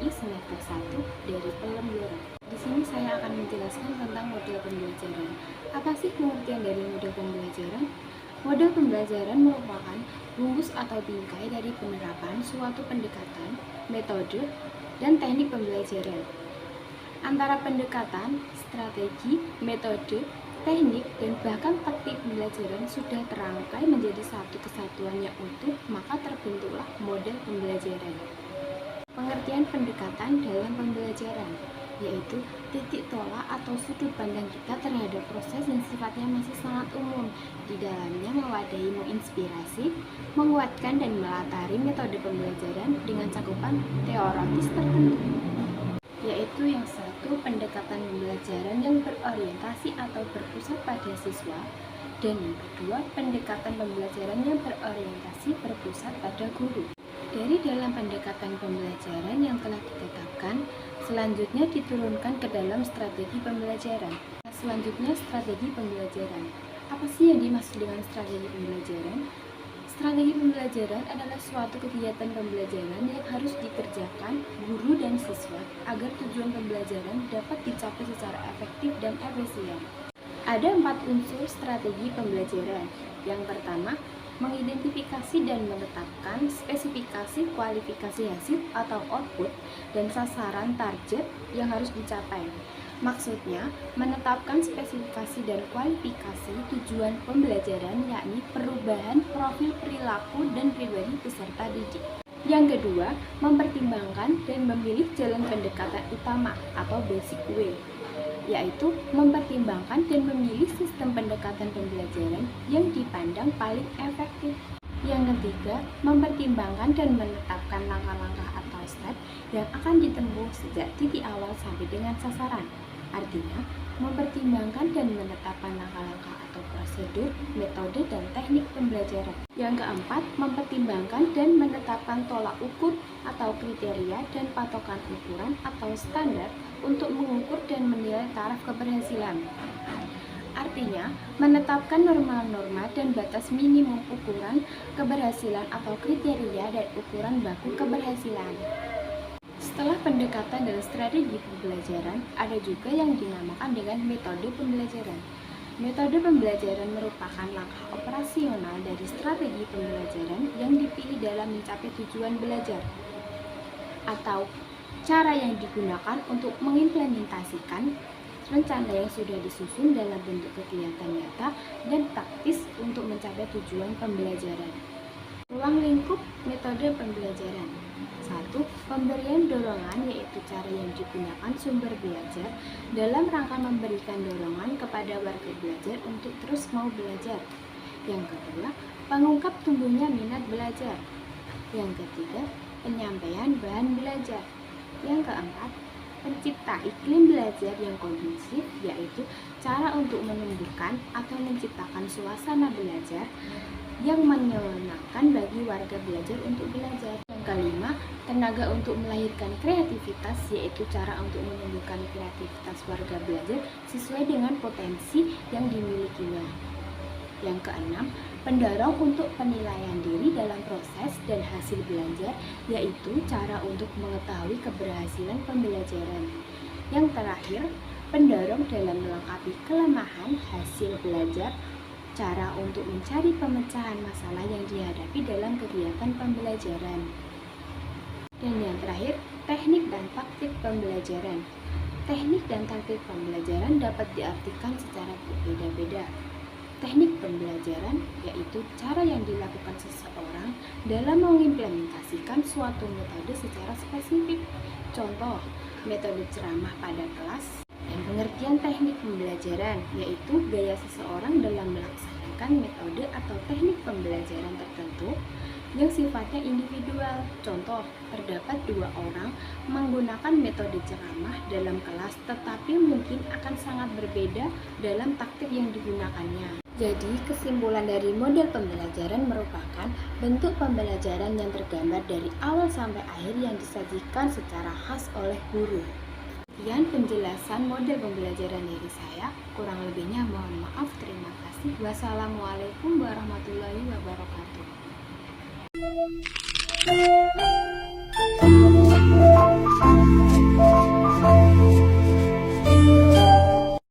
PMI semester 1 dari Pelem Blora. Di sini saya akan menjelaskan tentang model pembelajaran. Apa sih pengertian dari model pembelajaran? Model pembelajaran merupakan rumus atau bingkai dari penerapan suatu pendekatan, metode, dan teknik pembelajaran. Antara pendekatan, strategi, metode, teknik, dan bahkan taktik pembelajaran sudah terangkai menjadi satu kesatuan yang utuh, maka terbentuklah model pembelajaran. Pengertian pendekatan dalam pembelajaran, yaitu titik tolak atau sudut pandang kita terhadap proses yang sifatnya masih sangat umum. Di dalamnya mewadahi menginspirasi, menguatkan, dan melatari metode pembelajaran dengan cakupan teoritis tertentu, yaitu yang satu pendekatan pembelajaran yang berorientasi atau berpusat pada siswa, dan yang kedua pendekatan pembelajaran yang berorientasi berpusat pada guru. Dari dalam pendekatan pembelajaran yang telah ditetapkan, selanjutnya diturunkan ke dalam strategi pembelajaran. Selanjutnya, strategi pembelajaran. Apa sih yang dimaksud dengan strategi pembelajaran? Strategi pembelajaran adalah suatu kegiatan pembelajaran yang harus dikerjakan guru dan siswa agar tujuan pembelajaran dapat dicapai secara efektif dan efisien. Ada 4 unsur strategi pembelajaran. Yang pertama, mengidentifikasi dan menetapkan spesifikasi kualifikasi hasil atau output dan sasaran target yang harus dicapai. Maksudnya, menetapkan spesifikasi dan kualifikasi tujuan pembelajaran, yakni perubahan profil perilaku dan pribadi peserta didik. Yang kedua, mempertimbangkan dan memilih jalan pendekatan utama atau basic way, yaitu mempertimbangkan dan memilih sistem pendekatan pembelajaran yang dipandang paling efektif. Yang ketiga, mempertimbangkan dan menetapkan langkah-langkah atau step yang akan ditempuh sejak titik awal sampai dengan sasaran. Artinya, mempertimbangkan dan menetapkan langkah-langkah atau prosedur, metode, dan teknik pembelajaran. Yang keempat, mempertimbangkan dan menetapkan tolak ukur atau kriteria dan patokan ukuran atau standar untuk mengukur dan menilai taraf keberhasilan. Artinya, menetapkan norma-norma dan batas minimum ukuran keberhasilan atau kriteria dan ukuran baku keberhasilan. Setelah pendekatan dan strategi pembelajaran, ada juga yang dinamakan dengan metode pembelajaran. Metode pembelajaran merupakan langkah operasional dari strategi pembelajaran yang dipilih dalam mencapai tujuan belajar, atau cara yang digunakan untuk mengimplementasikan rencana yang sudah disusun dalam bentuk kegiatan nyata dan taktis untuk mencapai tujuan pembelajaran. Ruang lingkup metode pembelajaran. 1. Pemberian dorongan, yaitu cara yang digunakan sumber belajar dalam rangka memberikan dorongan kepada warga belajar untuk terus mau belajar. Yang kedua, pengungkap tumbuhnya minat belajar. Yang ketiga, penyampaian bahan belajar. Yang keempat, pencipta iklim belajar yang kondusif, yaitu cara untuk menumbuhkan atau menciptakan suasana belajar yang menyenangkan bagi warga belajar untuk belajar. Yang kelima, tenaga untuk melahirkan kreativitas, yaitu cara untuk menumbuhkan kreativitas warga belajar sesuai dengan potensi yang dimilikinya. Yang keenam, pendorong untuk penilaian diri dalam proses dan hasil belajar, yaitu cara untuk mengetahui keberhasilan pembelajaran. Yang terakhir, pendorong dalam melengkapi kelemahan hasil belajar, cara untuk mencari pemecahan masalah yang dihadapi dalam kegiatan pembelajaran. Dan yang terakhir, teknik dan taktik pembelajaran. Teknik dan taktik pembelajaran dapat diartikan secara berbeda-beda. Teknik pembelajaran yaitu cara yang dilakukan seseorang dalam mengimplementasikan suatu metode secara spesifik. Contoh, metode ceramah pada kelas. Dan pengertian teknik pembelajaran yaitu gaya seseorang dalam melaksanakan metode atau teknik pembelajaran tertentu yang sifatnya individual. Contoh, terdapat 2 orang menggunakan metode ceramah dalam kelas, tetapi mungkin akan sangat berbeda dalam taktik yang digunakannya. Jadi, kesimpulan dari model pembelajaran merupakan bentuk pembelajaran yang tergambar dari awal sampai akhir yang disajikan secara khas oleh guru. Sekian penjelasan model pembelajaran dari saya. Kurang lebihnya mohon maaf. Terima kasih. Wassalamualaikum warahmatullahi wabarakatuh.